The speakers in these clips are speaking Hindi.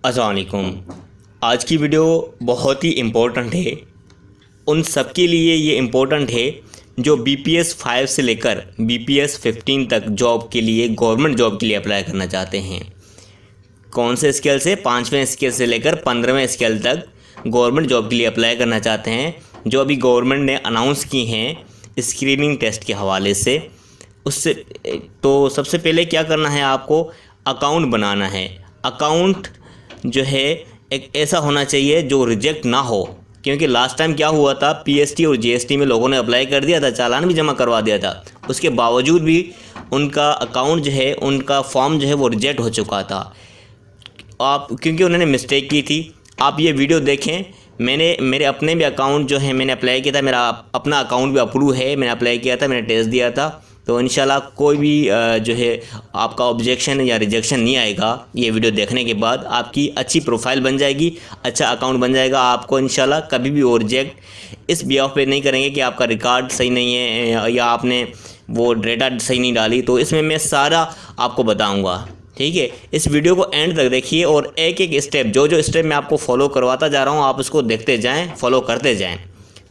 अस्सलाम वालेकुम। आज की वीडियो बहुत ही इम्पोर्टेंट है। उन सब के लिए ये इम्पोर्टेंट है जो BPS 5 से लेकर BPS 15 तक जॉब के लिए, गवर्नमेंट जॉब के लिए अप्लाई करना चाहते हैं। कौन से स्केल से? 5वें स्केल से लेकर 15वें स्केल तक गवर्नमेंट जॉब के लिए अप्लाई करना चाहते हैं, जो अभी गवर्नमेंट ने अनाउंस की हैं स्क्रीनिंग टेस्ट के हवाले से। उससे तो सबसे पहले क्या करना है, आपको अकाउंट बनाना है। अकाउंट जो है एक ऐसा होना चाहिए जो रिजेक्ट ना हो, क्योंकि लास्ट टाइम क्या हुआ था, PST और GST में लोगों ने अप्लाई कर दिया था, चालान भी जमा करवा दिया था, उसके बावजूद भी उनका अकाउंट जो है, उनका फॉर्म जो है वो रिजेक्ट हो चुका था। आप क्योंकि उन्होंने मिस्टेक की थी। आप ये वीडियो देखें, मेरे अपने भी अकाउंट जो है मैंने अप्लाई किया था, मेरा अपना अकाउंट भी अप्रूव है, मैंने अप्लाई किया था, मैंने टेस्ट दिया था। तो इंशाल्लाह कोई भी जो है आपका ऑब्जेक्शन या रिजेक्शन नहीं आएगा। ये वीडियो देखने के बाद आपकी अच्छी प्रोफाइल बन जाएगी, अच्छा अकाउंट बन जाएगा। आपको इंशाल्लाह कभी भी वो रिजेक्ट इस बिहाफ पे नहीं करेंगे कि आपका रिकॉर्ड सही नहीं है या आपने वो डेटा सही नहीं डाली। तो इसमें मैं सारा आपको बताऊँगा, ठीक है। इस वीडियो को एंड तक देखिए और एक एक स्टेप, जो स्टेप मैं आपको फॉलो करवाता जा रहा हूँ, आप उसको देखते जाएं, फॉलो करते जाएं,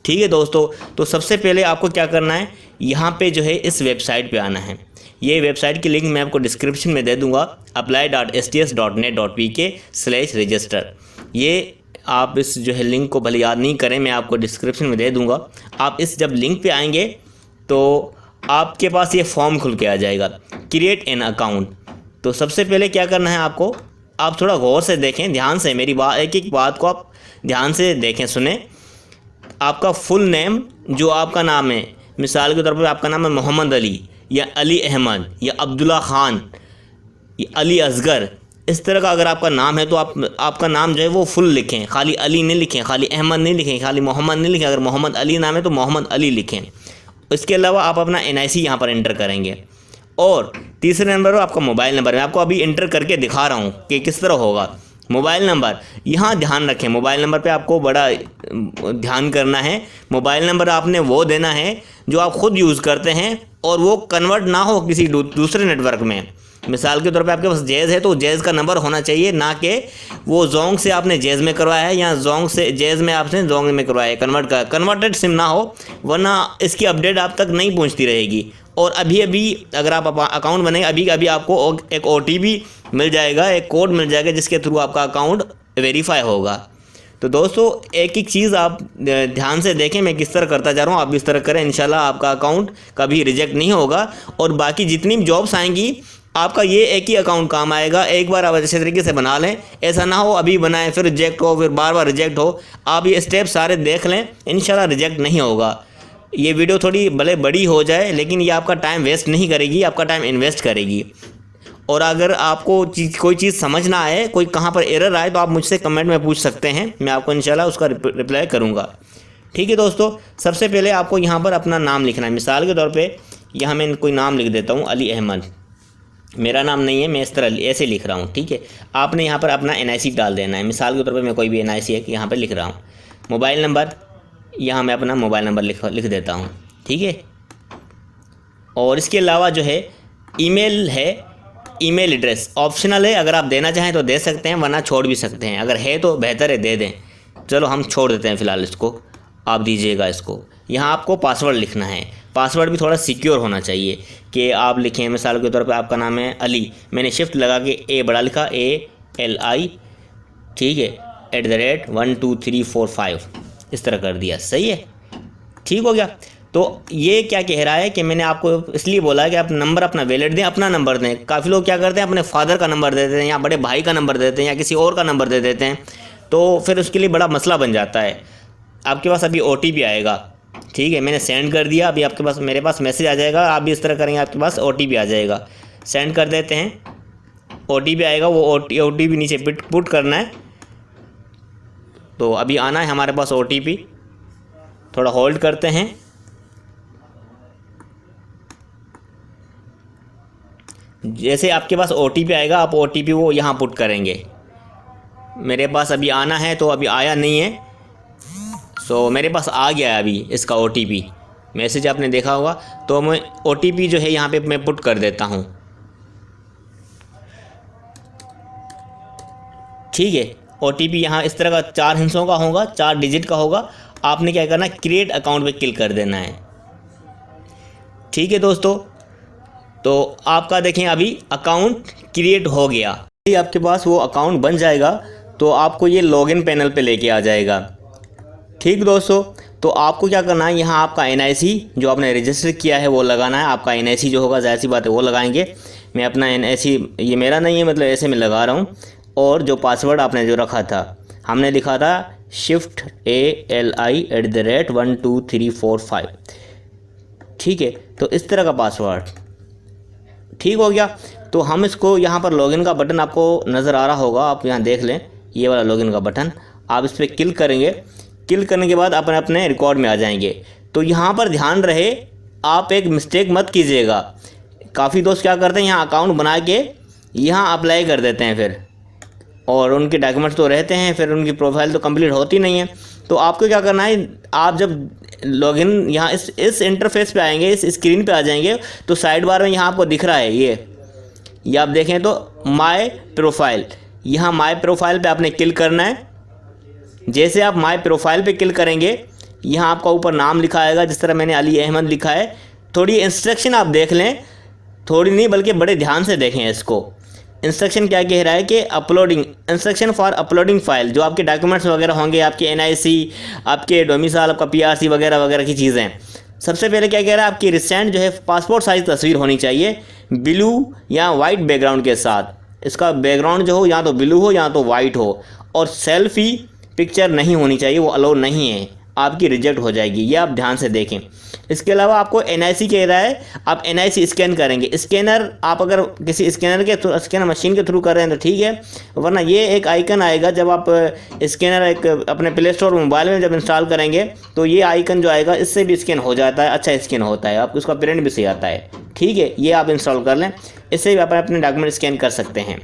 ठीक है दोस्तों। तो सबसे पहले आपको क्या करना है, यहाँ पे जो है इस वेबसाइट पे आना है। ये वेबसाइट की लिंक मैं आपको डिस्क्रिप्शन में दे दूँगा, apply.sts.net.pk/register। ये आप इस जो है लिंक को भले याद नहीं करें, मैं आपको डिस्क्रिप्शन में दे दूँगा। आप इस जब लिंक पे आएंगे तो आपके पास ये फॉर्म खुल के आ जाएगा, क्रिएट एन अकाउंट। तो सबसे पहले क्या करना है आपको, आप थोड़ा गौर से देखें, ध्यान से मेरी बात, एक एक बात को आप ध्यान से देखें, सुने। आपका फुल नेम, जो आपका नाम है, मिसाल के तौर पर आपका नाम है मोहम्मद अली या अली अहमद या अब्दुल्ला ख़ान या अली असगर, इस तरह का अगर आपका नाम है तो आपका नाम जो है वो फुल लिखें, खाली अली नहीं लिखें, खाली अहमद नहीं लिखें, खाली मोहम्मद नहीं लिखें। अगर मोहम्मद अली नाम है तो मोहम्मद अली लिखें। इसके अलावा आप अपना NIC यहाँ पर एंटर करेंगे। और तीसरे नंबर पर आपका मोबाइल नंबर, मैं आपको अभी इंटर करके दिखा रहा हूँ कि किस तरह होगा। मोबाइल नंबर यहाँ ध्यान रखें, मोबाइल नंबर पे आपको बड़ा ध्यान करना है। मोबाइल नंबर आपने वो देना है जो आप ख़ुद यूज़ करते हैं और वो कन्वर्ट ना हो किसी दूसरे नेटवर्क में। मिसाल के तौर पे आपके पास जैज़ है तो जैज़ का नंबर होना चाहिए, ना कि वो जोंग से आपने जैज़ में करवाया है या जोंग से जैज़ में आपने जोंग में करवाया है। कन्वर्टेड सिम ना हो, वरना इसकी अपडेट आप तक नहीं पहुंचती रहेगी। और अभी अगर आप अकाउंट बनेंगे, अभी आपको एक OTP मिल जाएगा, एक कोड मिल जाएगा, जिसके थ्रू आपका अकाउंट वेरीफाई होगा। तो दोस्तों एक एक चीज़ आप ध्यान से देखें, मैं किस तरह करता जा रहा हूँ, आप इस तरह करें, इंशाल्लाह आपका अकाउंट कभी रिजेक्ट नहीं होगा। और बाकी जितनी भी जॉब्स आएंगी, आपका ये एक ही अकाउंट काम आएगा। एक बार आप अच्छे तरीके से बना लें, ऐसा ना हो अभी बनाएं फिर रिजेक्ट हो, फिर बार बार रिजेक्ट हो। आप ये स्टेप सारे देख लें, इंशाल्लाह रिजेक्ट नहीं होगा। ये वीडियो थोड़ी भले बड़ी हो जाए, लेकिन ये आपका टाइम वेस्ट नहीं करेगी, आपका टाइम इन्वेस्ट करेगी। और अगर आपको कोई चीज़ समझ ना आए, कोई कहाँ पर एरर आए, तो आप मुझसे कमेंट में पूछ सकते हैं, मैं आपको इंशाल्लाह उसका रिप्लाई करूँगा, ठीक है दोस्तों। सबसे पहले आपको यहाँ पर अपना नाम लिखना है। मिसाल के तौर पे यहाँ मैं कोई नाम लिख देता हूँ, अली अहमद। मेरा नाम नहीं है, मैं इस तरह ऐसे लिख रहा हूँ, ठीक है। आपने यहाँ पर अपना NIC डाल देना है। मिसाल के तौर पर मैं कोई भी NIC है यहाँ पर लिख रहा हूँ। मोबाइल नंबर, यहाँ मैं अपना मोबाइल नंबर लिख देता हूँ, ठीक है। और इसके अलावा जो है ईमेल है, ईमेल एड्रेस ऑप्शनल है, अगर आप देना चाहें तो दे सकते हैं, वरना छोड़ भी सकते हैं। अगर है तो बेहतर है दे दें, चलो हम छोड़ देते हैं फ़िलहाल, इसको आप दीजिएगा। इसको यहाँ आपको पासवर्ड लिखना है। पासवर्ड भी थोड़ा सिक्योर होना चाहिए कि आप लिखें, मिसाल के तौर पे आपका नाम है अली, मैंने शिफ्ट लगा के A बड़ा लिखा, ALI, ठीक है, @12345 इस तरह कर दिया, सही है, ठीक हो गया। तो ये क्या कह रहा है कि मैंने आपको इसलिए बोला है कि आप नंबर अपना वैलिड दें, अपना नंबर दें। काफ़ी लोग क्या करते हैं, अपने फादर का नंबर दे देते हैं या बड़े भाई का नंबर दे देते हैं या किसी और का नंबर दे देते हैं, तो फिर उसके लिए बड़ा मसला बन जाता है। आपके पास अभी OTP आएगा, ठीक है, मैंने सेंड कर दिया, अभी आपके पास मेरे पास मैसेज आ जाएगा। आप भी इस तरह करेंगे, आपके पास OTP आ जाएगा, सेंड कर देते हैं, OTP आएगा, वो OTP नीचे पुट करना है। तो अभी आना है हमारे पास OTP, थोड़ा होल्ड करते हैं। जैसे आपके पास OTP आएगा, आप OTP वो यहाँ पुट करेंगे। मेरे पास अभी आना है, तो अभी आया नहीं है, सो मेरे पास आ गया है अभी इसका OTP, मैसेज आपने देखा होगा। तो मैं OTP जो है यहाँ पे मैं पुट कर देता हूँ, ठीक है। OTP यहाँ इस तरह का 4 हिस्सों का होगा, 4 डिजिट का होगा। आपने क्या करना है, क्रिएट अकाउंट पे क्लिक कर देना है। ठीक है दोस्तों, तो आपका देखें अभी अकाउंट क्रिएट हो गया। आपके पास वो अकाउंट बन जाएगा तो आपको ये लॉगिन पैनल पे लेके आ जाएगा। ठीक दोस्तों, तो आपको क्या करना है, यहाँ आपका NIC जो आपने रजिस्टर किया है वो लगाना है। आपका NIC जो होगा जाहिर सी बात है वो लगाएंगे। मैं अपना NIC, ये मेरा नहीं है, मतलब ऐसे में लगा रहा हूँ। और जो पासवर्ड आपने जो रखा था, हमने लिखा था ShiftALI@12345। ठीक है, तो इस तरह का पासवर्ड ठीक हो गया। तो हम इसको यहाँ पर लॉगिन का बटन आपको नज़र आ रहा होगा, आप यहाँ देख लें, ये वाला लॉगिन का बटन, आप इस पर क्लिक करेंगे। क्लिक करने के बाद अपने अपने रिकॉर्ड में आ जाएंगे। तो यहाँ पर ध्यान रहे, आप एक मिस्टेक मत कीजिएगा। काफ़ी दोस्त क्या करते हैं, यहाँ अकाउंट बना के यहाँ अप्लाई कर देते हैं फिर, और उनके डॉक्यूमेंट्स तो रहते हैं, फिर उनकी प्रोफाइल तो कंप्लीट होती नहीं है। तो आपको क्या करना है, आप जब लॉगिन यहाँ इस इंटरफेस पे आएंगे, इस स्क्रीन पे आ जाएंगे, तो साइड बार में यहाँ आपको दिख रहा है ये आप देखें तो माय प्रोफाइल, यहाँ माय प्रोफाइल पे आपने क्लिक करना है। जैसे आप माय प्रोफाइल पे क्लिक करेंगे, यहाँ आपका ऊपर नाम लिखा आएगा, जिस तरह मैंने अली अहमद लिखा है। थोड़ी इंस्ट्रक्शन आप देख लें, थोड़ी नहीं बल्कि बड़े ध्यान से देखें इसको। इंस्ट्रक्शन क्या कह रहा है कि uploading, instruction for uploading file, जो आपके डॉक्यूमेंट्स वगैरह होंगे, आपके NIC, आपके डोमिसाइल, आपका PRC वगैरह वगैरह की चीज़ें। सबसे पहले क्या कह रहा है, आपकी रिसेंट जो है पासपोर्ट साइज़ तस्वीर होनी चाहिए, ब्लू या वाइट बैकग्राउंड के साथ। इसका बैकग्राउंड जो हो या तो ब्लू हो या तो वाइट हो, और सेल्फी पिक्चर नहीं होनी चाहिए, वो अलाउ नहीं है, आपकी रिजेक्ट हो जाएगी। ये आप ध्यान से देखें। इसके अलावा आपको NIC कह रहा है, आप NIC स्कैन करेंगे। स्कैनर आप अगर किसी स्कैनर के थ्रू, स्कैनर मशीन के थ्रू कर रहे हैं तो ठीक है, वरना ये एक आइकन आएगा जब आप स्कैनर एक अपने प्ले स्टोर मोबाइल में जब इंस्टॉल करेंगे, तो ये आइकन जो आएगा इससे भी स्कैन हो जाता है, अच्छा स्कैन होता है, आपको उसका प्रिंट भी सही आता है। ठीक है, ये आप इंस्टॉल कर लें, इससे भी आप अपने डॉक्यूमेंट स्कैन कर सकते हैं।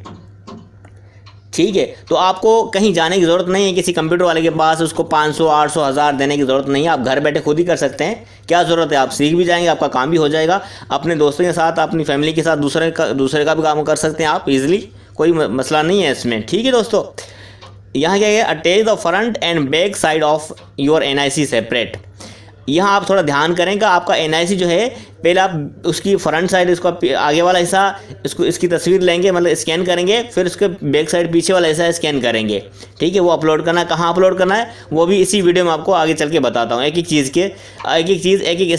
ठीक है, तो आपको कहीं जाने की ज़रूरत नहीं है किसी कंप्यूटर वाले के पास, उसको 500, 800, 1000 देने की ज़रूरत नहीं है। आप घर बैठे खुद ही कर सकते हैं। क्या ज़रूरत है, आप सीख भी जाएंगे, आपका काम भी हो जाएगा। अपने दोस्तों के साथ, अपनी फैमिली के साथ दूसरे का भी काम कर सकते हैं आप इजीली, कोई मसला नहीं है इसमें। ठीक है दोस्तों, यहाँ क्या है, attach the front end back side of your NIC separate. यहाँ आप थोड़ा ध्यान करें कि आपका NIC जो है, पहले आप उसकी फ्रंट साइड, इसको आगे वाला हिस्सा, इसकी तस्वीर लेंगे, मतलब स्कैन करेंगे, फिर उसके बैक साइड पीछे वाला हिस्सा स्कैन करेंगे। ठीक है, वो अपलोड करना है। कहाँ अपलोड करना है वो भी इसी वीडियो में आपको आगे चल के बताता हूँ। एक एक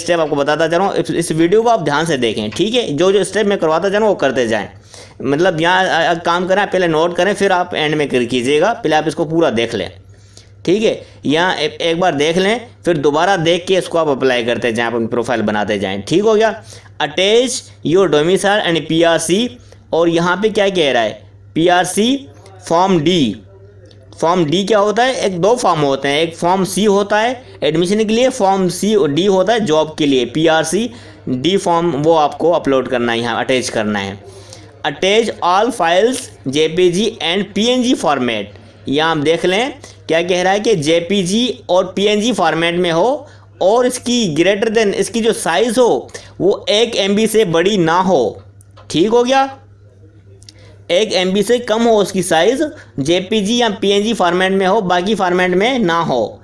स्टेप आपको बताता जा रहा हूँ। इस वीडियो को आप ध्यान से देखें। ठीक है, जो स्टेप मैं करवाता जा रहा हूँ वो करते जाएँ। मतलब यहाँ काम करें, पहले नोट करें, फिर आप एंड में कीजिएगा। पहले आप इसको पूरा देख लें। ठीक है, यहाँ एक बार देख लें, फिर दोबारा देख के इसको आप अप्लाई करते जाएँ, अपनी प्रोफाइल बनाते जाएँ। ठीक हो गया। Attach your domicile and PRC, और यहाँ पे क्या कह रहा है, PRC form D। Form D क्या होता है, एक 2 फॉर्म होते हैं, एक फॉर्म C होता है एडमिशन के लिए, फॉर्म C और D होता है जॉब के लिए। PRC D फॉर्म वो आपको अपलोड करना है, यहाँ अटैच करना है। Attach all files JPG and PNG format. यहाँ आप देख लें क्या कह रहा है कि JPG और PNG फॉर्मेट में हो, और इसकी ग्रेटर देन, इसकी जो साइज़ हो वो 1 MB से बड़ी ना हो। ठीक हो गया, 1 MB से कम हो उसकी साइज़, JPG या PNG फॉर्मेट में हो, बाकी फॉर्मेट में ना हो।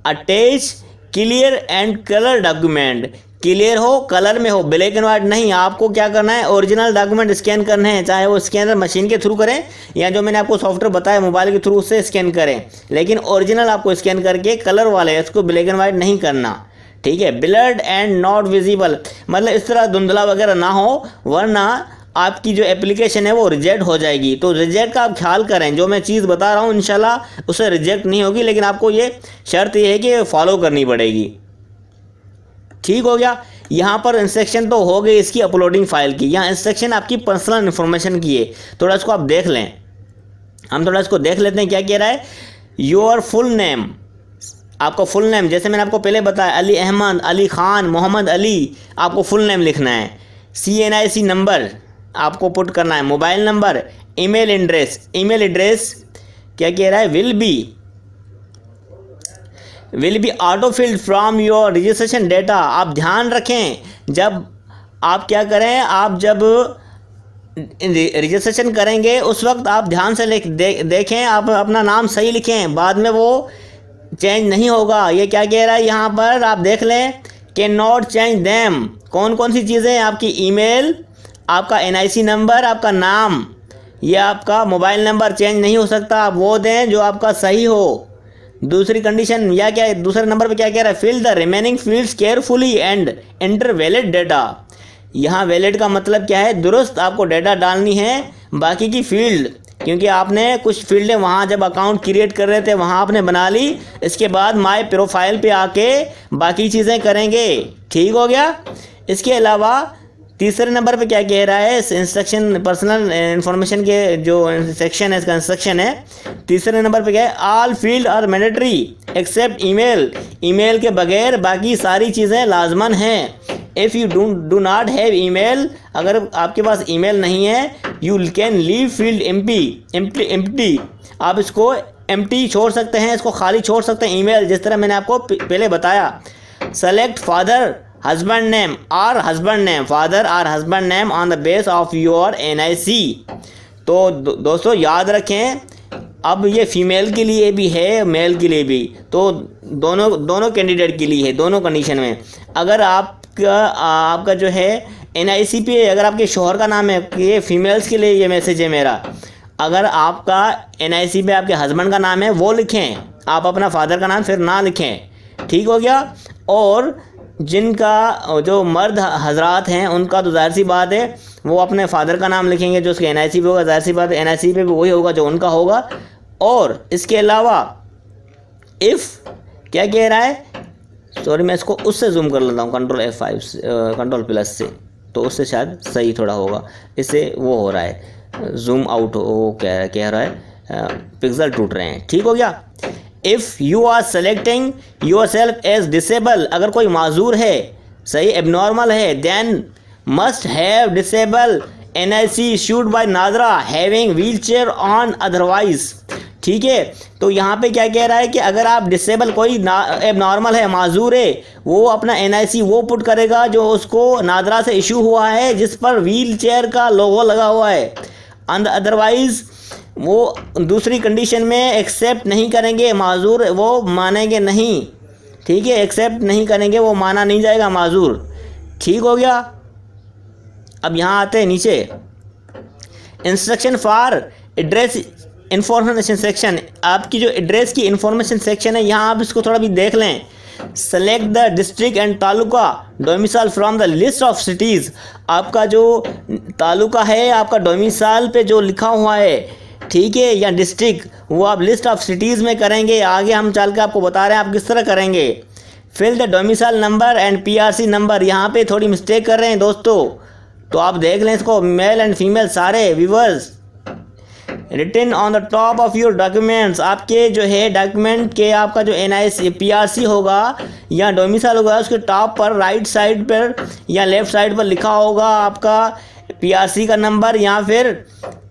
Attach clear and colour document, clear हो, कलर में हो, ब्लैक एंड वाइट नहीं। आपको क्या करना है, ओरिजिनल डॉक्यूमेंट स्कैन करने हैं, चाहे वो स्कैनर मशीन के थ्रू करें या जो मैंने आपको सॉफ्टवेयर बताया मोबाइल के थ्रू उससे स्कैन करें, लेकिन ओरिजिनल आपको स्कैन करके कलर वाले, इसको ब्लैक एंड वाइट नहीं करना। ठीक है, ब्लर्ड एंड नॉट विजिबल, मतलब इस तरह धुंधला वगैरह ना हो, वरना आपकी जो एप्लीकेशन है वो रिजेक्ट हो जाएगी। तो रिजेक्ट का आप ख्याल करें, जो मैं चीज़ बता रहा हूँ इंशाल्लाह उससे रिजेक्ट नहीं होगी, लेकिन आपको ये शर्त ये है कि फॉलो करनी पड़ेगी। ठीक हो गया। यहाँ पर इंस्ट्रक्शन तो हो गई इसकी अपलोडिंग फाइल की, यहाँ इंस्ट्रक्शन आपकी पर्सनल इन्फॉर्मेशन की है। थोड़ा इसको आप देख लें, हम थोड़ा इसको देख लेते हैं क्या कह रहा है। योर फुल नेम, आपको फुल नेम, जैसे मैंने आपको पहले बताया, अली अहमद, अली खान, मोहम्मद अली, आपको फुल नेम लिखना है। CNIC नंबर आपको पुट करना है, मोबाइल नंबर, ईमेल एड्रेस क्या कह रहा है, will be auto field from your registration data. आप ध्यान रखें, जब आप क्या करें, आप जब रजिस्ट्रेशन करेंगे उस वक्त आप ध्यान से देखें, आप अपना नाम सही लिखें, बाद में वो चेंज नहीं होगा। ये क्या कह रहा है यहाँ पर आप देख लें, कैन नॉट चेंज देम। कौन कौन सी चीज़ें? आपकी ईमेल, आपका NIC नंबर, आपका नाम, ये आपका मोबाइल नंबर चेंज नहीं हो सकता। आप वो दें जो आपका सही हो। दूसरी कंडीशन या क्या, दूसरे नंबर पे क्या कह रहा है? Fill the remaining fields carefully and enter valid data. यहाँ वैलिड का मतलब क्या है? दुरुस्त आपको डेटा डालनी है बाकी की फील्ड, क्योंकि आपने कुछ फील्डें वहाँ जब अकाउंट क्रिएट कर रहे थे वहाँ आपने बना ली, इसके बाद माय प्रोफाइल पे आके बाकी चीज़ें करेंगे। ठीक हो गया। इसके अलावा तीसरे नंबर पे क्या कह रहा है? इंस्ट्रक्शन पर्सनल इंफॉर्मेशन के जो सेक्शन है इसका इंस्ट्रक्शन है। तीसरे नंबर पे क्या है? All field are mandatory except email. Email के बगैर बाकी सारी चीज़ें लाजमन हैं। If you do not have email, अगर आपके पास ईमेल नहीं है, you can leave field empty. आप इसको एम्प्टी छोड़ सकते हैं, इसको खाली छोड़ सकते हैं ईमेल, जिस तरह मैंने आपको पहले बताया। सेलेक्ट फादर हस्बैंड नेम और हस्बैंड नेम, फादर और husband name on the base of your NIC। तो दोस्तों याद रखें, अब ये फीमेल के लिए भी है, मेल के लिए भी, तो दोनों कैंडिडेट के लिए है, दोनों कंडीशन में। अगर आपका जो है NIC पे अगर आपके शोहर का नाम है, ये फीमेल्स के लिए ये मैसेज है मेरा। अगर आपका NIC पे आपके हस्बैंड का नाम है वो लिखें, आप अपना फादर का नाम फिर ना लिखें। ठीक हो गया। और जिनका जो मर्द हजरात हैं उनका तो जाहिर सी बात है वो अपने फादर का नाम लिखेंगे जो उसके NIC पे होगा, जाहिर सी बात है NIC पे भी वही होगा जो उनका होगा। और इसके अलावा इफ़ क्या कह रहा है, सॉरी मैं इसको उससे जूम कर लेता हूँ, Ctrl+F से, तो उससे शायद सही थोड़ा होगा। इससे वो हो रहा है जूम आउट, वो कह रहा है पिक्सल टूट रहे हैं। ठीक हो गया। If you are selecting yourself as disable, अगर कोई माजूर है, सही एबनॉर्मल है, then must have disable NIC issued by NADRA having wheelchair on otherwise. ठीक है। तो यहाँ पे क्या कह रहा है कि अगर आप डिसेबल, कोई एबनॉर्मल है, माजूर है, वो अपना NIC वो पुट करेगा जो उसको नादरा से इशू हुआ है, जिस पर व्हील चेयर का लोगो लगा हुआ है। अदरवाइज वो दूसरी कंडीशन में एक्सेप्ट नहीं करेंगे, माजूर वो मानेंगे नहीं। ठीक है, एक्सेप्ट नहीं करेंगे, वो माना नहीं जाएगा माजूर। ठीक हो गया। अब यहाँ आते हैं नीचे, instruction for address information section. आपकी जो एड्रेस की इंफॉर्मेशन सेक्शन है, यहाँ आप इसको थोड़ा भी देख लें। Select the district and taluka domicile from the list of cities. आपका जो तालुका है, आपका डोमिसाइल पे जो लिखा हुआ है, ठीक है, या डिस्ट्रिक्ट, वो आप लिस्ट ऑफ सिटीज़ में करेंगे। आगे हम चल के आपको बता रहे हैं आप किस तरह करेंगे। Fill the domicile number and PRC number. यहाँ पे थोड़ी मिस्टेक कर रहे हैं दोस्तों, तो आप देख लें इसको, मेल एंड फीमेल सारे viewers. Written on the top of your documents, आपके जो है डॉक्यूमेंट के आपका जो NIC PRC होगा या डोमिसाइल होगा, उसके टॉप पर राइट साइड पर या लेफ़्ट साइड पर लिखा होगा आपका PRC का नंबर या फिर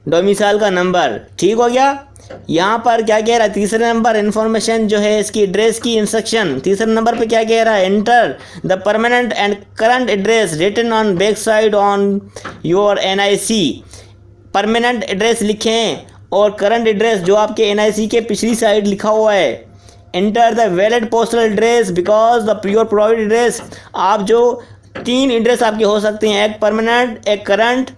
डोमिसाइल का नंबर। ठीक हो गया। यहाँ पर क्या कह रहा है, तीसरे नंबर इन्फॉर्मेशन जो है इसकी एड्रेस की इंस्ट्रक्शन। तीसरे नंबर पे क्या कह रहा है, enter the permanent and current address written on back side on your NIC। Permanent address लिखें और करंट एड्रेस जो आपके NIC के पिछली साइड लिखा हुआ है। Enter the valid postal address because the your provide address. आप जो 3 एड्रेस आपके हो सकते हैं, एक परमानेंट, एक करंट।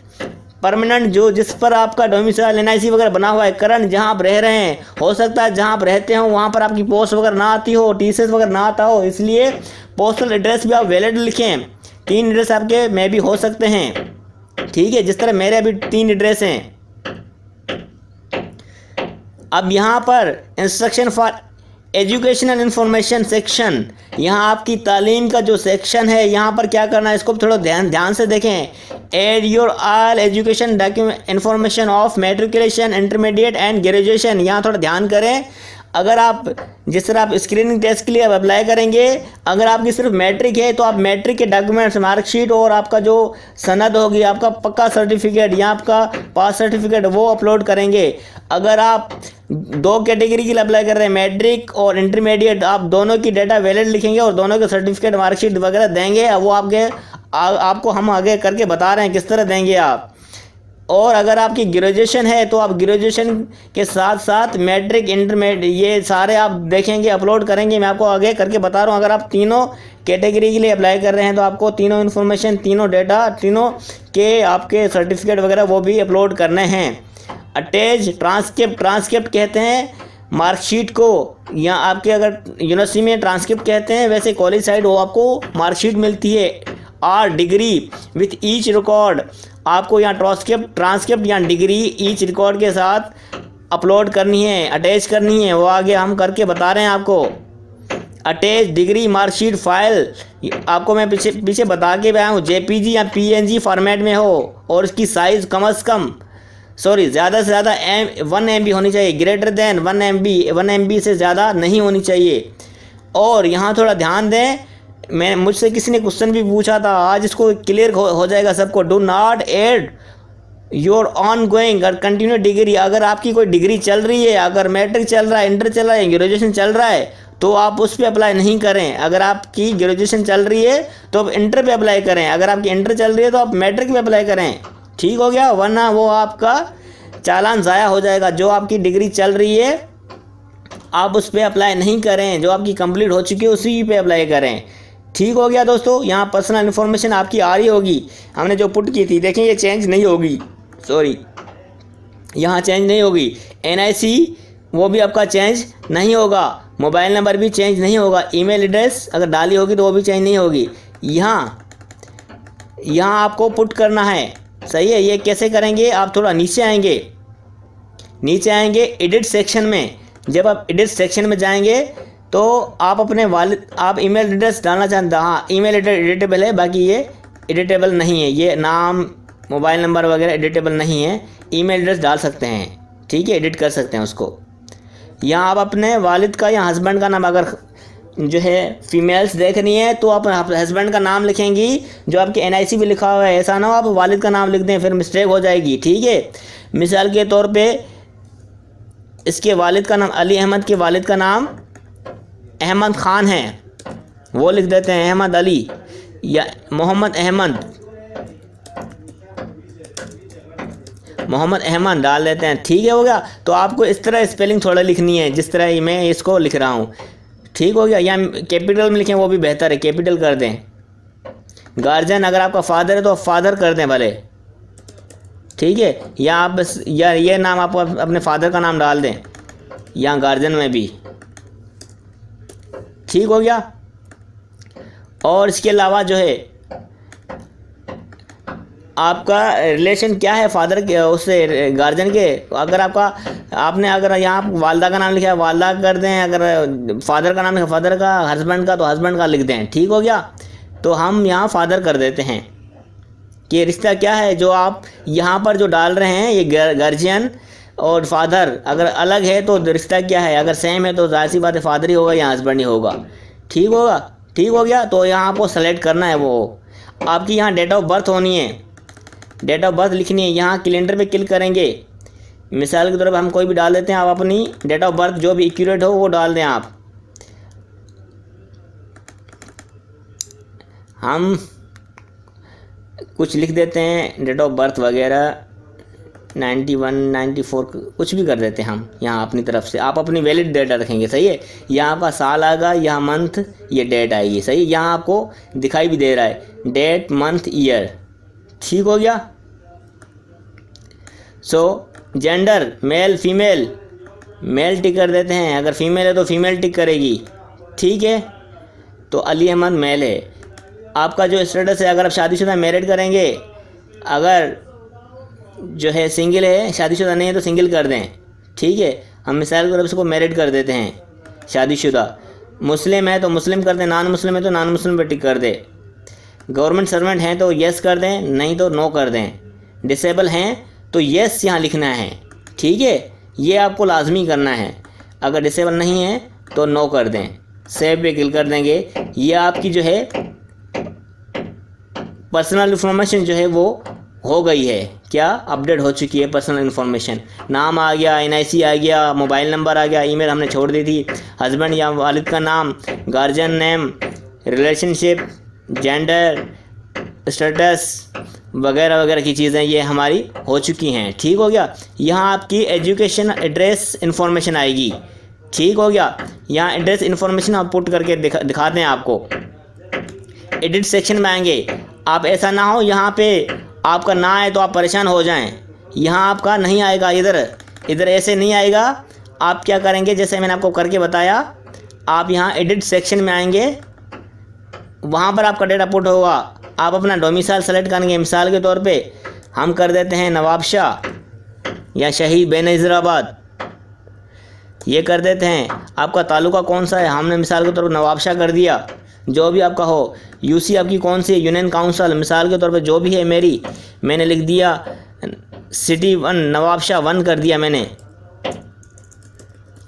परमानेंट जो जिस पर आपका डोमिसाइल NIC वगैरह बना हुआ है, करंट जहां आप रह रहे हैं, हो सकता है जहां आप रहते हो वहां पर आपकी पोस्ट वगैरह ना आती हो, TCS वगैरह ना आता हो, इसलिए पोस्टल एड्रेस भी आप वैलिड लिखें। 3 एड्रेस आपके में भी हो सकते हैं। ठीक है, जिस तरह मेरे अभी 3 एड्रेस हैं। अब यहाँ पर instruction for educational information section, यहाँ आपकी तालीम का जो सेक्शन है, यहाँ पर क्या करना है इसको थोड़ा ध्यान से देखें। Add your all education document information of matriculation, intermediate and graduation. यहाँ थोड़ा ध्यान करें। अगर आप जिस तरह आप स्क्रीनिंग टेस्ट के लिए आप अप्लाई करेंगे, अगर आपकी सिर्फ मैट्रिक है तो आप मैट्रिक के डॉक्यूमेंट्स, मार्कशीट और आपका जो सनद होगी, आपका पक्का सर्टिफिकेट या आपका पास सर्टिफिकेट, वो अपलोड करेंगे। अगर आप 2 कैटेगरी के लिए अप्लाई कर रहे हैं, मैट्रिक और इंटरमीडिएट, आप दोनों की डेटा वैलिड लिखेंगे और दोनों के सर्टिफिकेट, मार्कशीट वगैरह देंगे। वो आपको हम आगे करके बता रहे हैं किस तरह देंगे आप। और अगर आपकी ग्रेजुएशन है तो आप ग्रेजुएशन के साथ साथ मैट्रिक, इंटरमीडिएट, ये सारे आप देखेंगे, अपलोड करेंगे। मैं आपको आगे करके बता रहा हूँ। अगर आप तीनों कैटेगरी के लिए अप्लाई कर रहे हैं तो आपको तीनों इन्फॉर्मेशन, तीनों डेटा, तीनों के आपके सर्टिफिकेट वगैरह वो भी अपलोड करने हैं। अटैच ट्रांसक्रिप्ट कहते हैं मार्कशीट को, या आपके अगर यूनिवर्सिटी में ट्रांसक्रिप्ट कहते हैं, वैसे कॉलेज साइड वो आपको मार्कशीट मिलती है। Or degree with each record, आपको यहाँ ट्रांसक्रिप्ट या डिग्री ईच रिकॉर्ड के साथ अपलोड करनी है, अटैच करनी है। वो आगे हम करके बता रहे हैं आपको। अटैच डिग्री मार्कशीट फाइल आपको मैं पीछे बता के आया हूँ, जेपीजी या पीएनजी फॉर्मेट में हो, और इसकी साइज़ कम से कम ज़्यादा से ज़्यादा 1 MB होनी चाहिए, ग्रेटर देन 1 MB से ज़्यादा नहीं होनी चाहिए। और यहाँ थोड़ा ध्यान दें, मुझसे किसी ने क्वेश्चन भी पूछा था, आज इसको क्लियर हो जाएगा सबको। Do not add your on going और कंटिन्यू डिग्री। अगर आपकी कोई डिग्री चल रही है, अगर मैट्रिक चल रहा है, इंटर चल रहा है, ग्रेजुएशन चल रहा है, तो आप उस पर अप्लाई नहीं करें। अगर आपकी ग्रेजुएशन चल रही है तो आप इंटर पे अप्लाई करें, अगर आपकी इंटर चल रही है तो आप मैट्रिक पे अप्लाई करें, ठीक हो गया। वरना वो आपका चालान ज़ाया हो जाएगा। जो आपकी डिग्री चल रही है आप उस पर अप्लाई नहीं करें, जो आपकी कंप्लीट हो चुकी है उसी पे अप्लाई करें, ठीक हो गया दोस्तों। यहाँ पर्सनल इन्फॉर्मेशन आपकी आ रही होगी, हमने जो पुट की थी, देखें ये चेंज नहीं होगी, सॉरी यहाँ चेंज नहीं होगी। NIC वो भी आपका चेंज नहीं होगा, मोबाइल नंबर भी चेंज नहीं होगा, ईमेल एड्रेस अगर डाली होगी तो वो भी चेंज नहीं होगी। यहाँ आपको पुट करना है, सही है। ये कैसे करेंगे, आप थोड़ा नीचे आएंगे एडिट सेक्शन में। जब आप एडिट सेक्शन में जाएंगे तो आप अपने आप ईमेल एड्रेस डालना चाहते हैं, हाँ ईमेल एड्रेस एडिटेबल है, बाकी ये एडिटेबल नहीं है, ये नाम मोबाइल नंबर वगैरह एडिटेबल नहीं है। ईमेल एड्रेस डाल सकते हैं, ठीक है, एडिट कर सकते हैं उसको। यहाँ आप अपने वालिद का या हस्बैंड का नाम, अगर जो है फीमेल्स देख रही हैं तो आप हस्बैंड का नाम लिखेंगी, जो आपके NIC भी लिखा हुआ है। ऐसा ना हो आप वालिद का नाम लिख दें, फिर मिस्टेक हो जाएगी, ठीक है। मिसाल के तौर पे इसके वालिद का नाम, अली अहमद के वालिद का नाम अहमद ख़ान है, वो लिख देते हैं अहमद अली या मोहम्मद अहमद डाल देते हैं, ठीक है, हो गया। तो आपको इस तरह स्पेलिंग थोड़ा लिखनी है जिस तरह मैं इसको लिख रहा हूँ, ठीक हो गया। या कैपिटल में लिखें वो भी बेहतर है, कैपिटल कर दें। गार्जियन अगर आपका फादर है तो फादर कर दें भले, ठीक है। या आप बस या ये नाम आप अपने फादर का नाम डाल दें, या गार्जियन में भी, ठीक हो गया। और इसके अलावा जो है आपका रिलेशन क्या है फादर के उससे, गार्जियन के। अगर अगर यहाँ वालदा का नाम लिखा है वालदा कर दें, अगर फादर का नाम लिखा फादर का, हस्बैंड का तो हस्बैंड का लिख दें, ठीक हो गया। तो हम यहाँ फादर कर देते हैं कि रिश्ता क्या है जो आप यहाँ पर जो डाल रहे हैं, ये गार्जियन और फादर अगर अलग है तो रिश्ता क्या है, अगर सेम है तो जाहिर सी बात है फादर ही होगा या हस्बैंड ही होगा, ठीक होगा, ठीक हो गया। तो यहाँ आपको सेलेक्ट करना है, वो आपकी यहाँ डेट ऑफ बर्थ होनी है, डेट ऑफ बर्थ लिखनी है। यहाँ कैलेंडर पे क्लिक करेंगे, मिसाल के तौर पर हम कोई भी डाल देते हैं, आप अपनी डेट ऑफ बर्थ जो भी एक्यूरेट हो वो डाल दें आप। हम कुछ लिख देते हैं डेट ऑफ बर्थ वगैरह 91, 94 कुछ भी कर देते हैं हम यहाँ अपनी तरफ से। आप अपनी वैलिड डेटा रखेंगे, सही है। यहाँ का साल आएगा, यहाँ मंथ, ये डेट आएगी, सही है। यहाँ आपको दिखाई भी दे रहा है डेट, मंथ, ईयर, ठीक हो गया। जेंडर मेल फीमेल, मेल टिक कर देते हैं, अगर फीमेल है तो फीमेल टिक करेगी, ठीक है। तो अली अहमद मेल है। आपका जो स्टेटस है, अगर आप शादीशुदा मैरिड करेंगे, अगर जो है सिंगल है, शादीशुदा नहीं है तो सिंगल कर दें, ठीक है। हम मिसाल के तौर पर इसको मैरिड कर देते हैं, शादीशुदा। मुस्लिम है तो मुस्लिम कर दें, नॉन मुस्लिम है तो नॉन मुस्लिम पर टिक कर दें। गवर्नमेंट सर्वेंट हैं तो येस कर दें, नहीं तो नो कर दें। डिसेबल हैं तो येस यहाँ लिखना है, ठीक है, ये आपको लाजमी करना है। अगर डिसेबल नहीं है तो नो कर दें, सेव पे क्लिक कर देंगे। ये आपकी जो है पर्सनल इन्फॉर्मेशन जो है वो हो गई है, क्या अपडेट हो चुकी है पर्सनल इन्फॉर्मेशन। नाम आ गया, NIC आ गया, मोबाइल नंबर आ गया, ईमेल हमने छोड़ दी थी, हस्बैंड या वालिद का नाम, guardian name, relationship, gender, status, वगैरह वगैरह की चीज़ें ये हमारी हो चुकी हैं। ठीक हो गया। यहाँ आपकी एजुकेशन एड्रेस इन्फॉर्मेशन आएगी। ठीक हो गया। यहाँ एड्रेस इन्फॉर्मेशन आप पुट करके दिखाते हैं आपको। एडिट सेक्शन में आएंगे। आप ऐसा ना हो यहाँ पे आपका ना आए तो आप परेशान हो जाएं। यहाँ आपका नहीं आएगा, इधर ऐसे नहीं आएगा। आप क्या करेंगे, जैसे मैंने आपको करके बताया, आप यहाँ एडिट सेक्शन में आएंगे, वहाँ पर आपका डेटा पुट होगा। आप अपना डोमिसाइल सेलेक्ट करेंगे। मिसाल के तौर पे हम कर देते हैं नवाबशाह या शहीद बेनज़ीराबाद, ये कर देते हैं। आपका तालुका कौन सा है, हमने मिसाल के तौर पर नवाबशाह कर दिया। जो भी आपका हो, यूसी आपकी कौन सी है, यूनियन काउंसिल, मिसाल के तौर पे जो भी है मेरी, मैंने लिख दिया सिटी 1 नवाबशाह 1 कर दिया मैंने।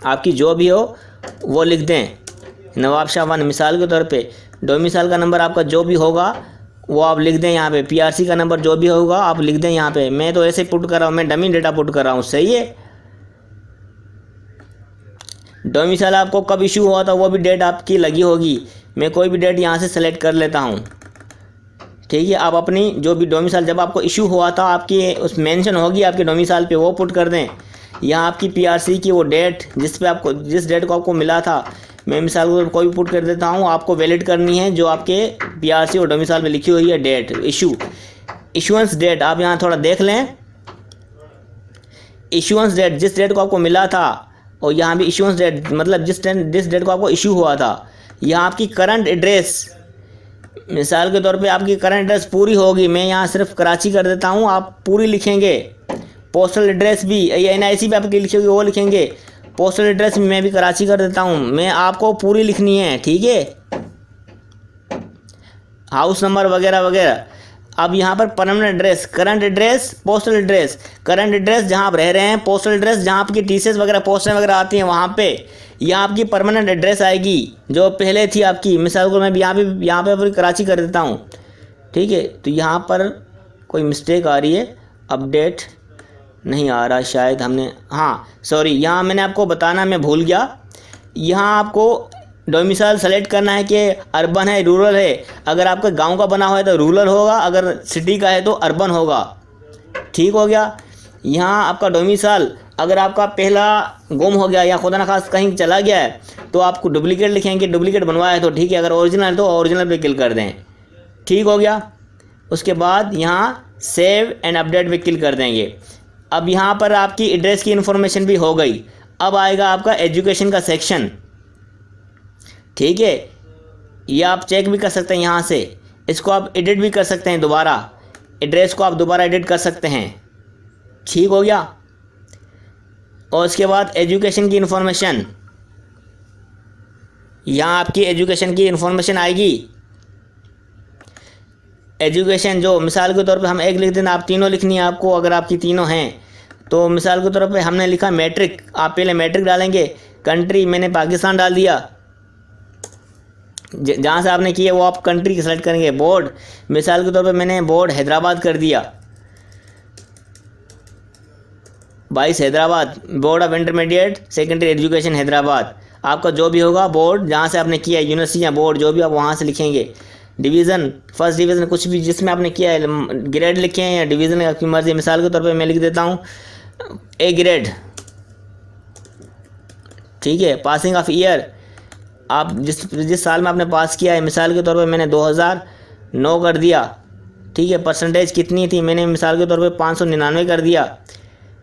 आपकी जो भी हो वो लिख दें नवाबशाह 1 मिसाल के तौर पे। डोमिसाइल का नंबर आपका जो भी होगा वो आप लिख दें यहाँ पे। पीआरसी का नंबर जो भी होगा आप लिख दें यहाँ पे। मैं तो ऐसे पुट कर रहा हूँ, मैं डमी डेटा पुट कर रहा हूँ। सही है। डोमिसाइल आपको कब इशू हुआ था वो भी डेट आपकी लगी होगी। मैं कोई भी डेट यहाँ से सेलेक्ट कर लेता हूँ। ठीक है। आप अपनी जो भी डोमिसाइल जब आपको इशू हुआ था आपकी उस मेंशन होगी आपके डोमिसाइल पे, वो पुट कर दें। यहाँ आपकी पीआरसी की वो डेट जिस डेट को आपको मिला था, मैं मिसाल को कोई भी पुट कर देता हूँ। आपको वैलिड करनी है जो आपके पीआरसी और डोमिसाइल में लिखी हुई है डेट। इशुएंस डेट आप यहाँ थोड़ा देख लें। इशुएंस डेट जिस डेट को आपको मिला था, और यहाँ भी इशुएंस डेट मतलब जिस डेट को आपको इशू हुआ था। यहाँ आपकी करंट एड्रेस, मिसाल के तौर पे आपकी करंट एड्रेस पूरी होगी। मैं यहाँ सिर्फ कराची कर देता हूँ, आप पूरी लिखेंगे। पोस्टल एड्रेस भी या एनआईसी भी आपकी लिखी होगी वो लिखेंगे। पोस्टल एड्रेस भी मैं भी कराची कर देता हूँ, मैं आपको पूरी लिखनी है। ठीक है। हाउस नंबर वगैरह वगैरह। अब यहाँ पर permanent address, current address, postal address. Current address जहाँ आप रह रहे हैं, पोस्टल एड्रेस जहाँ आपकी टीसीएस वगैरह पोस्टें वगैरह आती हैं वहाँ पे यहाँ आपकी परमानेंट एड्रेस आएगी जो पहले थी आपकी। मिसाल को मैं यहाँ पे पूरी कराची कर देता हूँ। ठीक है। तो यहाँ पर कोई मिस्टेक आ रही है, अपडेट नहीं आ रहा शायद हमने, हाँ सॉरी, यहाँ मैंने आपको बताना मैं भूल गया। यहाँ आपको डोमिसाइल सेलेक्ट करना है कि अर्बन है रूरल है। अगर आपका गांव का बना हुआ है तो रूरल होगा, अगर सिटी का है तो अर्बन होगा। ठीक हो गया। यहाँ आपका डोमिसाइल अगर आपका पहला गुम हो गया या खुदा न खास कहीं चला गया है तो आपको डुप्लीकेट लिखेंगे। डुप्लीकेट बनवाया है तो ठीक है, अगर ओरिजिनल है तो ओरिजिनल पे क्लिक कर दें। ठीक हो गया। उसके बाद यहाँ सेव एंड अपडेट पे क्लिक कर देंगे। अब यहाँ पर आपकी एड्रेस की इन्फॉर्मेशन भी हो गई। अब आएगा आपका एजुकेशन का सेक्शन। ठीक है। ये आप चेक भी कर सकते हैं यहाँ से। इसको आप एडिट भी कर सकते हैं दोबारा, एड्रेस को आप दोबारा एडिट कर सकते हैं। ठीक हो गया। और उसके बाद एजुकेशन की इन्फॉर्मेशन, यहाँ आपकी एजुकेशन की इन्फॉर्मेशन आएगी। एजुकेशन जो मिसाल के तौर पे हम एक लिख दें, आप तीनों लिखनी है आपको। अगर आपकी तीनों हैं तो मिसाल के तौर पे हमने लिखा मैट्रिक, आप पहले मैट्रिक डालेंगे। कंट्री मैंने पाकिस्तान डाल दिया, जहाँ से आपने किया वो आप कंट्री की सेलेक्ट करेंगे। बोर्ड मिसाल के तौर पे मैंने बोर्ड हैदराबाद कर दिया, 22 Hyderabad, board of intermediate secondary education Hyderabad. आपका जो भी होगा बोर्ड जहाँ से आपने किया, यूनिवर्सिटी या बोर्ड जो भी आप वहाँ से लिखेंगे। डिवीज़न, फर्स्ट डिवीज़न, कुछ भी जिसमें आपने किया है, ग्रेड लिखे हैं या डिवीज़न आपकी मर्ज़ी। मिसाल के तौर पे मैं लिख देता हूँ ए ग्रेड। ठीक है। पासिंग ऑफ ईयर, आप जिस साल में आपने पास किया है, मिसाल के तौर पे मैंने 2009 कर दिया। ठीक है। परसेंटेज कितनी थी, मैंने मिसाल के तौर पे 599 कर दिया।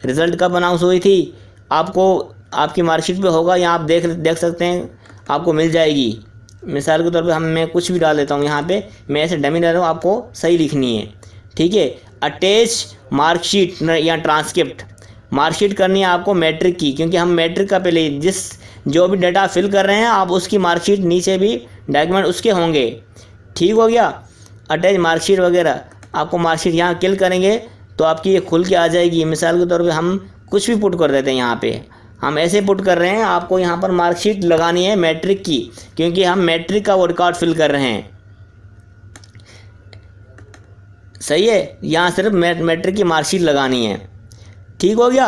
रिज़ल्ट कब अनाउंस हुई थी, आपको आपकी मार्कशीट पे होगा, यहाँ आप देख सकते हैं, आपको मिल जाएगी। मिसाल के तौर पे मैं कुछ भी डाल देता हूँ यहाँ पे, मैं ऐसे डमी डाल रहा हूँ, आपको सही लिखनी है। ठीक है। अटैच मार्कशीट या ट्रांसक्रिप्ट, मार्कशीट करनी है आपको मैट्रिक की, क्योंकि हम मैट्रिक का पहले जो भी डाटा फिल कर रहे हैं आप उसकी मार्कशीट नीचे भी डॉक्यूमेंट उसके होंगे। ठीक हो गया। अटैच मार्कशीट वगैरह, आपको मार्कशीट यहाँ क्लिक करेंगे तो आपकी ये खुल के आ जाएगी। मिसाल के तौर पे हम कुछ भी पुट कर देते हैं यहाँ पे, हम ऐसे पुट कर रहे हैं। आपको यहाँ पर मार्कशीट लगानी है मैट्रिक की, क्योंकि हम मैट्रिक का वो रिकॉर्ड फिल कर रहे हैं। सही है। यहाँ सिर्फ मैट्रिक की मार्कशीट लगानी है। ठीक हो गया।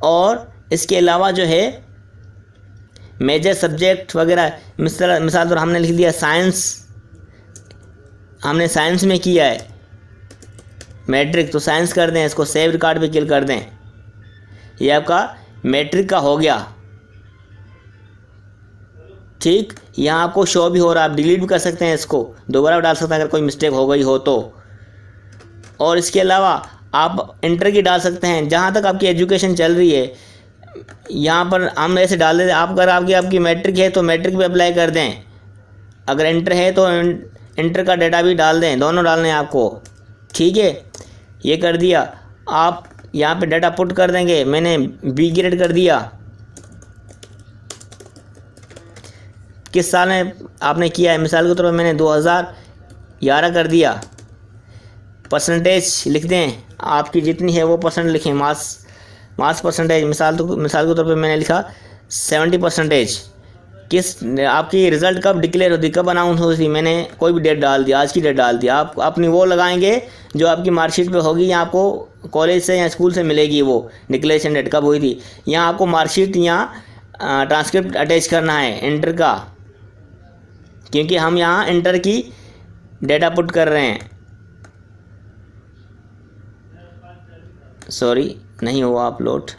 और इसके अलावा जो है मेजर सब्जेक्ट वगैरह, मिसाल तौर हमने लिख दिया साइंस, हमने साइंस में किया है मैट्रिक, तो साइंस कर दें, इसको सेव रिकॉर्ड पे क्लिक कर दें। ये आपका मैट्रिक का हो गया। ठीक, यहाँ आपको शो भी हो रहा है, आप डिलीट भी कर सकते हैं, इसको दोबारा डाल सकते हैं अगर कोई मिस्टेक हो गई हो तो। और इसके अलावा आप इंटर की डाल सकते हैं जहाँ तक आपकी एजुकेशन चल रही है। यहाँ पर हम ऐसे डाल देते हैं, आप अगर आपकी मैट्रिक है तो मैट्रिक पे अप्लाई कर दें, अगर इंटर है तो इंटर का डाटा भी डाल दें, दोनों डालने हैं आपको। ठीक है, ये कर दिया। आप यहाँ पे डाटा पुट कर देंगे, मैंने बी ग्रेड कर दिया। किस साल में आपने किया है, मिसाल के तौर पर मैंने 2011 कर दिया। परसेंटेज लिख दें, आपकी जितनी है वो परसेंट लिखें, मास परसेंटेज। मिसाल के तौर पे मैंने लिखा 70%। किस आपकी रिज़ल्ट कब डिक्लेयर होती, कब अनाउंस होती, मैंने कोई भी डेट डाल दिया, आज की डेट डाल दिया। आप अपनी वो लगाएंगे जो आपकी मार्कशीट पे होगी, या आपको कॉलेज से या स्कूल से मिलेगी वो डिक्लेरेशन डेट कब हुई थी। यहाँ आपको मार्कशीट या ट्रांसक्रिप्ट अटैच करना है इंटर का, क्योंकि हम यहाँ इंटर की डेटा पुट कर रहे हैं। सॉरी, नहीं हुआ अपलोड।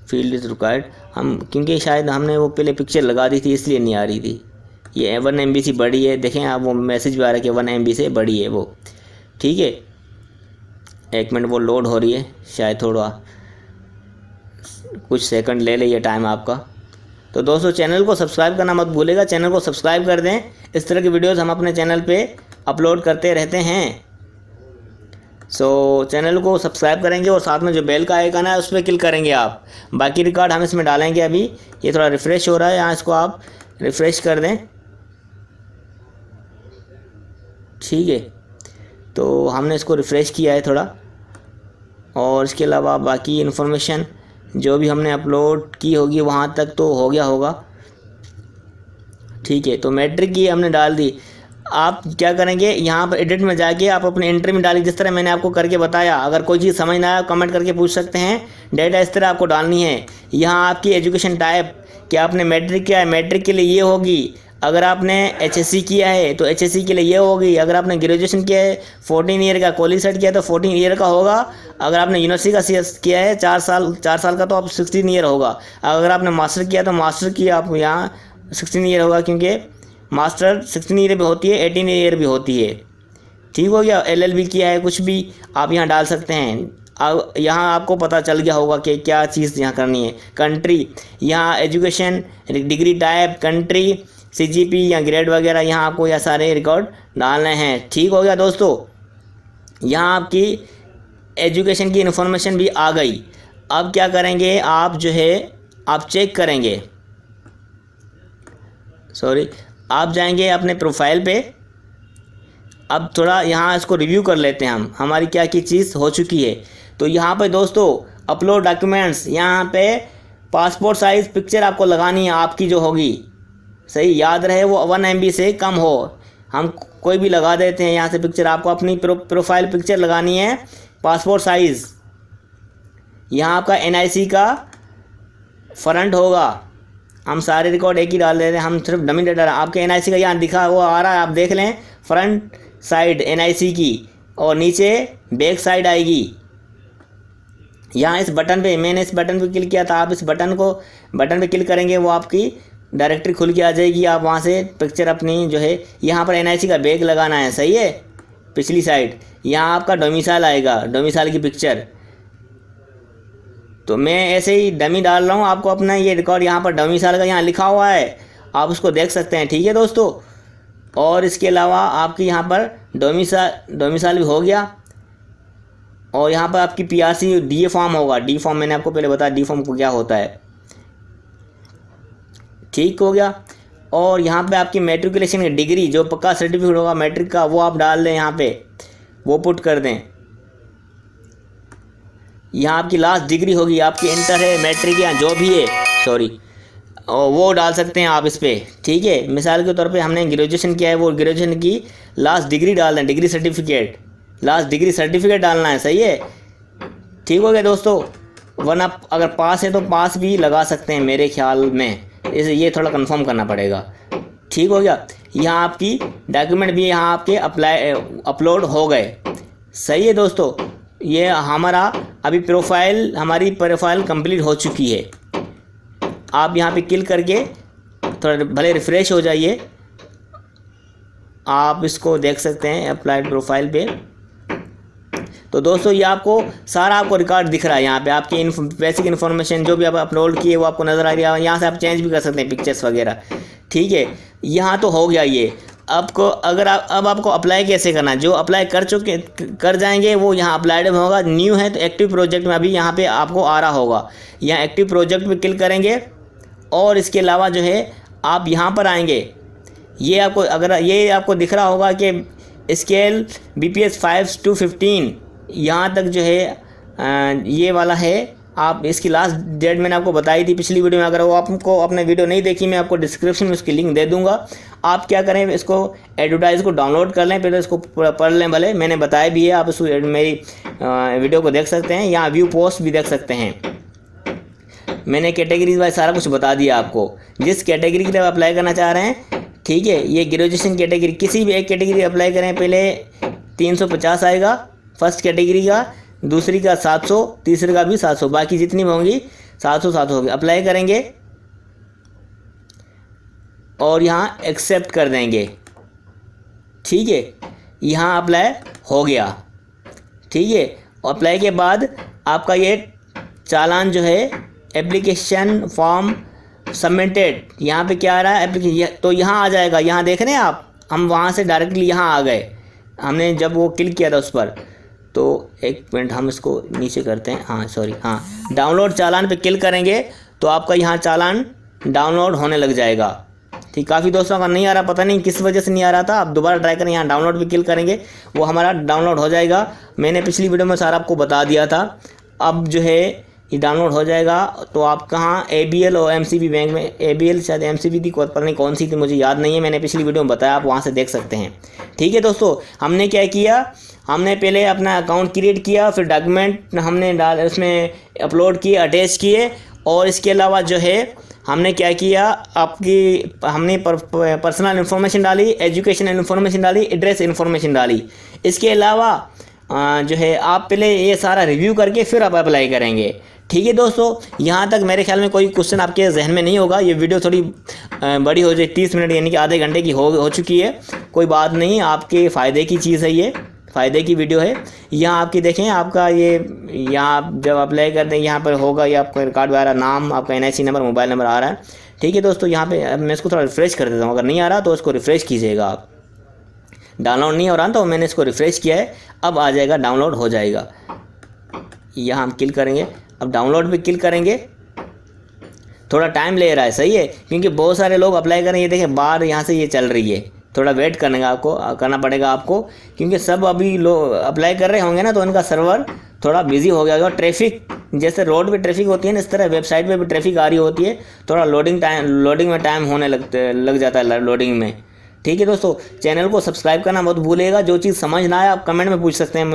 फील्ड इज़ रिक्वायर्ड, हम क्योंकि शायद हमने वो पहले पिक्चर लगा दी थी इसलिए नहीं आ रही थी। ये 1 MB से बड़ी है, देखें आप, वो मैसेज भी आ रहा है कि 1 MB से बड़ी है वो। ठीक है, 1 मिनट वो लोड हो रही है, शायद थोड़ा कुछ सेकंड ले लिया टाइम आपका। तो दोस्तों चैनल को सब्सक्राइब करना मत भूलेगा, चैनल को सब्सक्राइब कर दें। इस तरह की वीडियोस हम अपने चैनल पे अपलोड करते रहते हैं। सो चैनल को सब्सक्राइब करेंगे और साथ में जो बेल का आइकन है उस पर क्लिक करेंगे आप। बाकी रिकॉर्ड हम इसमें डालेंगे। अभी ये थोड़ा रिफ़्रेश हो रहा है, यहाँ इसको आप रिफ़्रेश कर दें। ठीक है, तो हमने इसको रिफ़्रेश किया है थोड़ा। और इसके अलावा बाकी इन्फॉर्मेशन जो भी हमने अपलोड की होगी वहाँ तक तो हो गया होगा। ठीक है, तो मैट्रिक की हमने डाल दी। आप क्या करेंगे, यहाँ पर एडिट में जाके आप अपने एंट्री में डालिए, जिस तरह मैंने आपको करके बताया। अगर कोई चीज़ समझ ना आया कमेंट करके पूछ सकते हैं। डेटा इस तरह आपको डालनी है। यहाँ आपकी एजुकेशन टाइप, कि आपने मैट्रिक किया है, मैट्रिक के लिए ये होगी। अगर आपने HSC किया है तो HSC के लिए ये होगी। अगर आपने ग्रेजुएशन किया है 14 ईयर का, कॉलेज सेट किया है तो 14 ईयर का होगा। अगर आपने यूनिवर्सिटी का CS किया है 4 साल का, तो आप 16 ईयर होगा। अगर आपने मास्टर किया तो मास्टर की आप यहाँ 16 ईयर होगा, क्योंकि मास्टर 16 ईयर भी होती है, 18 ईयर भी होती है। ठीक हो गया। LLB किया है, कुछ भी आप यहाँ डाल सकते हैं। अब यहाँ आपको पता चल गया होगा कि क्या चीज़ यहाँ करनी है। कंट्री, यहाँ education, degree type, country, CGP या ग्रेड वगैरह, यहाँ आपको यह सारे रिकॉर्ड डालने हैं। ठीक हो गया दोस्तों, यहाँ आपकी एजुकेशन की इन्फॉर्मेशन भी आ गई। अब क्या करेंगे, आप जो है आप चेक करेंगे, सॉरी, आप जाएंगे अपने प्रोफाइल पे। अब थोड़ा यहाँ इसको रिव्यू कर लेते हैं हम, हमारी क्या की चीज़ हो चुकी है। तो यहाँ पे दोस्तों अपलोड डॉक्यूमेंट्स, यहाँ पे पासपोर्ट साइज़ पिक्चर आपको लगानी है, आपकी जो होगी, सही याद रहे, वो 1 MB से कम हो। हम कोई भी लगा देते हैं यहाँ से पिक्चर, आपको अपनी प्रोफाइल पिक्चर लगानी है, पासपोर्ट साइज़। यहाँ आपका NIC का फ्रंट होगा। हम सारे रिकॉर्ड एक ही डाल देते हैं, हम सिर्फ डमी डाटा। आपके NIC का यहाँ दिखा हुआ आ रहा है, आप देख लें, फ्रंट साइड NIC की, और नीचे बैक साइड आएगी। यहाँ इस बटन पे, मैंने इस बटन पे क्लिक किया था, आप इस बटन पे क्लिक करेंगे, वो आपकी डायरेक्टरी खुल के आ जाएगी। आप वहाँ से पिक्चर अपनी जो है, यहाँ पर NIC का बैग लगाना है, सही है, पिछली साइड। यहाँ आपका डोमिसाइल आएगा, डोमिसाइल की पिक्चर। तो मैं ऐसे ही डमी डाल रहा हूँ, आपको अपना ये रिकॉर्ड यहाँ पर डोमिसाइल का यहाँ लिखा हुआ है, आप उसको देख सकते हैं। ठीक है दोस्तों, और इसके अलावा आपकी यहाँ पर डोमिसाइल भी हो गया। और यहाँ पर आपकी PRC DA फॉर्म होगा। D फॉर्म मैंने आपको पहले बताया, D फॉर्म को क्या होता है। ठीक हो गया। और यहाँ पे आपकी मैट्रिकुलेशन की डिग्री, जो पक्का सर्टिफिकेट होगा मैट्रिक का, वो आप डाल दें, यहाँ पे वो पुट कर दें। यहाँ आपकी लास्ट डिग्री होगी, आपकी इंटर है, मैट्रिक या जो भी है, सॉरी, और वो डाल सकते हैं आप इस पर। ठीक है, मिसाल के तौर पे हमने ग्रेजुएशन किया है, वो ग्रेजुएशन की लास्ट डिग्री डाल दें, degree certificate, last degree certificate डालना है, सही है। ठीक हो गया दोस्तों, वरना अगर पास है तो पास भी लगा सकते हैं मेरे ख्याल में। इसे ये थोड़ा कंफर्म करना पड़ेगा। ठीक हो गया। यहाँ आपकी डॉक्यूमेंट भी यहाँ आपके अपलोड हो गए। सही है दोस्तों, ये हमारा अभी हमारी प्रोफाइल कंप्लीट हो चुकी है। आप यहाँ पे क्लिक करके थोड़ा भले रिफ़्रेश हो जाइए, आप इसको देख सकते हैं अप्लाइड प्रोफाइल पे। तो दोस्तों ये आपको सारा रिकॉर्ड दिख रहा है यहाँ पे, आपकी बेसिक इन्फॉर्मेशन जो भी आप अपलोड किए वो आपको नज़र आ रही है। यहाँ से आप चेंज भी कर सकते हैं पिक्चर्स वगैरह। ठीक है, यहाँ तो हो गया ये। आपको अगर अब आपको अप्लाई कैसे करना है, जो अप्लाई कर जाएंगे वो यहाँ अप्लाइड में होगा। न्यू है तो एक्टिव प्रोजेक्ट में अभी यहाँ पे आपको आ रहा होगा। यहाँ एक्टिव प्रोजेक्ट पे क्लिक करेंगे और इसके अलावा जो है आप यहाँ पर आएंगे। ये आपको दिख रहा होगा कि स्केल BPS 5 to 15 यहाँ तक जो है ये वाला है। आप इसकी लास्ट डेट मैंने आपको बताई थी पिछली वीडियो में। अगर वो आपको अपने वीडियो नहीं देखी, मैं आपको डिस्क्रिप्शन में उसकी लिंक दे दूंगा। आप क्या करें, इसको एडवर्टाइज को डाउनलोड कर लें, पहले इसको पढ़ लें। भले मैंने बताया भी है, आप उस मेरी वीडियो को देख सकते हैं। यहाँ व्यू पोस्ट भी देख सकते हैं। मैंने कैटेगरीज वाइज सारा कुछ बता दिया आपको, जिस कैटेगरी के लिए अप्लाई करना चाह रहे हैं। ठीक है, ये ग्रेजुएशन कैटेगरी, किसी भी एक कैटेगरी अप्लाई करें, पहले 350 आएगा फर्स्ट कैटेगरी का, दूसरी का 700, तीसरे का भी 700, बाकी जितनी होंगी 700 होगी। अप्लाई करेंगे और यहाँ एक्सेप्ट कर देंगे। ठीक है, यहाँ अप्लाई हो गया। ठीक है, अप्लाई के बाद आपका ये चालान जो है एप्लीकेशन फॉर्म सबमिटेड, यहाँ पे क्या आ रहा है एप्लीकेशन, तो यहाँ आ जाएगा। यहाँ देख रहे हैं आप, हम वहाँ से डायरेक्टली यहाँ आ गए। हमने जब वो क्लिक किया था उस पर, तो एक मिनट हम इसको नीचे करते हैं। हाँ, डाउनलोड चालान पे क्लिक करेंगे तो आपका यहाँ चालान डाउनलोड होने लग जाएगा। ठीक, काफ़ी दोस्तों का नहीं आ रहा, पता नहीं किस वजह से नहीं आ रहा था। आप दोबारा ट्राई करें, यहाँ डाउनलोड पे क्लिक करेंगे, वो हमारा डाउनलोड हो जाएगा। मैंने पिछली वीडियो में सारा आपको बता दिया था। अब जो है ये डाउनलोड हो जाएगा। तो आप कहाँ, ABL और MCB बैंक में, ABL शायद MCB थी, पता नहीं कौन सी थी, मुझे याद नहीं है। मैंने पिछली वीडियो में बताया, आप वहाँ से देख सकते हैं। ठीक है दोस्तों, हमने क्या किया, हमने पहले अपना अकाउंट क्रिएट किया, फिर डॉक्यूमेंट हमने उसमें अपलोड किए, अटैच किए, और इसके अलावा जो है हमने क्या किया, हमने पर्सनल इन्फॉर्मेशन डाली, एजुकेशन इन्फॉर्मेशन डाली, एड्रेस इन्फॉर्मेशन डाली। इसके अलावा जो है आप पहले ये सारा रिव्यू करके फिर आप अप्लाई करेंगे। ठीक है दोस्तों, यहाँ तक मेरे ख्याल में कोई क्वेश्चन आपके जहन में नहीं होगा। ये वीडियो थोड़ी बड़ी हो जाए, 30 मिनट यानी कि आधे घंटे की हो चुकी है। कोई बात नहीं, आपके फ़ायदे की चीज़ है, ये फ़ायदे की वीडियो है। यहाँ आपकी देखें, आपका ये यहाँ आप जब अप्लाई करते हैं यहाँ पर होगा, ये आपका रिकॉर्ड वगैरह, नाम, आपका NIC नंबर, मोबाइल नंबर आ रहा है। ठीक है दोस्तों, यहाँ पे मैं इसको थोड़ा रिफ़्रेश कर देता हूँ। अगर नहीं आ रहा तो इसको रिफ़्रेश कीजिएगा आप। डाउनलोड नहीं हो रहा तो मैंने इसको रिफ़्रेश किया है, अब आ जाएगा, डाउनलोड हो जाएगा। यहाँ हम क्लिक करेंगे, अब डाउनलोड पे क्लिक करेंगे। थोड़ा टाइम ले रहा है, सही है, क्योंकि बहुत सारे लोग अप्लाई करें। ये देखें बार यहाँ से ये चल रही है, थोड़ा वेट करना पड़ेगा आपको, क्योंकि सब अभी लोग अप्लाई कर रहे होंगे ना, तो उनका सर्वर थोड़ा बिजी हो गया होगा। ट्रैफिक, जैसे रोड पे ट्रैफिक होती है ना, इस तरह वेबसाइट पे भी ट्रैफिक आ रही होती है। थोड़ा लोडिंग में टाइम होने लग जाता है लोडिंग में। ठीक है दोस्तों, चैनल को सब्सक्राइब करना मत भूलिएगा। जो चीज़ समझ ना आए आप कमेंट में पूछ सकते हैं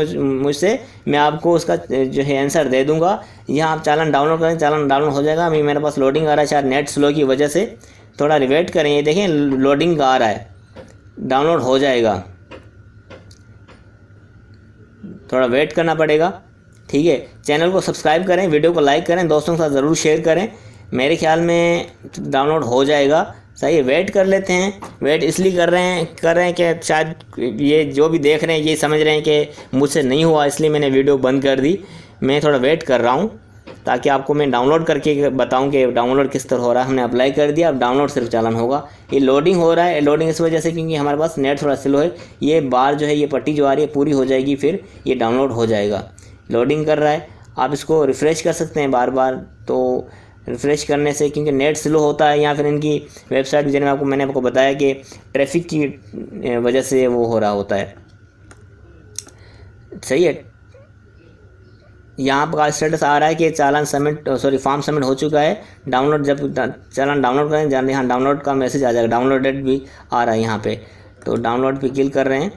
मुझसे, मैं आपको उसका जो है आंसर दे दूंगा। यहाँ आप चालान डाउनलोड करें, चालान डाउनलोड हो जाएगा। अभी मेरे पास लोडिंग आ रहा है, शायद नेट स्लो की वजह से, थोड़ा वेट करें। ये देखें लोडिंग आ रहा है, डाउनलोड हो जाएगा, थोड़ा वेट करना पड़ेगा। ठीक है, चैनल को सब्सक्राइब करें, वीडियो को लाइक करें, दोस्तों के साथ ज़रूर शेयर करें। मेरे ख्याल में डाउनलोड हो जाएगा। सही है, वेट कर लेते हैं। वेट इसलिए कर रहे हैं कि शायद ये जो भी देख रहे हैं ये समझ रहे हैं कि मुझसे नहीं हुआ, इसलिए मैंने वीडियो बंद कर दी। मैं थोड़ा वेट कर रहा हूँ ताकि आपको मैं डाउनलोड करके बताऊं कि डाउनलोड किस तरह हो रहा है। हमने अप्लाई कर दिया, अब डाउनलोड सिर्फ चालान होगा। ये लोडिंग हो रहा है, लोडिंग इस वजह से क्योंकि हमारे पास नेट थोड़ा स्लो है। ये बार जो है, ये पट्टी जो आ रही है पूरी हो जाएगी, फिर ये डाउनलोड हो जाएगा। लोडिंग कर रहा है, आप इसको रिफ़्रेश कर सकते हैं बार बार। तो रिफ़्रेश करने से, क्योंकि नेट स्लो होता है या फिर इनकी वेबसाइट जैसे मैंने आपको बताया कि ट्रैफिक की वजह से वो हो रहा होता है। सही है, यहाँ पर स्टेटस आ रहा है कि चालान फॉर्म सबमिट हो चुका है। डाउनलोड, जब चालान डाउनलोड करें जान, यहाँ डाउनलोड का मैसेज आ जाएगा, डाउनलोडेड भी आ रहा है यहाँ पे। तो डाउनलोड पे क्लिक कर रहे हैं,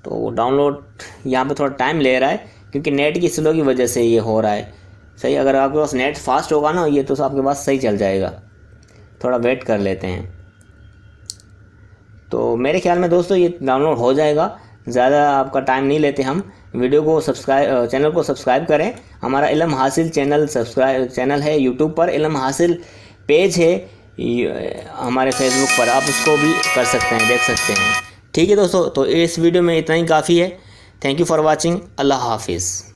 तो डाउनलोड यहाँ पे थोड़ा टाइम ले रहा है क्योंकि नेट की स्लो की वजह से ये हो रहा है। सही, अगर आपके पास नेट फास्ट होगा ना ये तो आपके पास सही चल जाएगा। थोड़ा वेट कर लेते हैं। तो मेरे ख्याल में दोस्तों ये डाउनलोड हो जाएगा, ज़्यादा आपका टाइम नहीं लेते हम। वीडियो को सब्सक्राइब, चैनल को सब्सक्राइब करें। हमारा इल्म हासिल चैनल है यूट्यूब पर, इल्म हासिल पेज है हमारे फेसबुक पर, आप उसको भी कर सकते हैं, देख सकते हैं। ठीक है दोस्तों, तो इस वीडियो में इतना ही काफ़ी है। Thank you for watching. अल्लाह हाफिज़।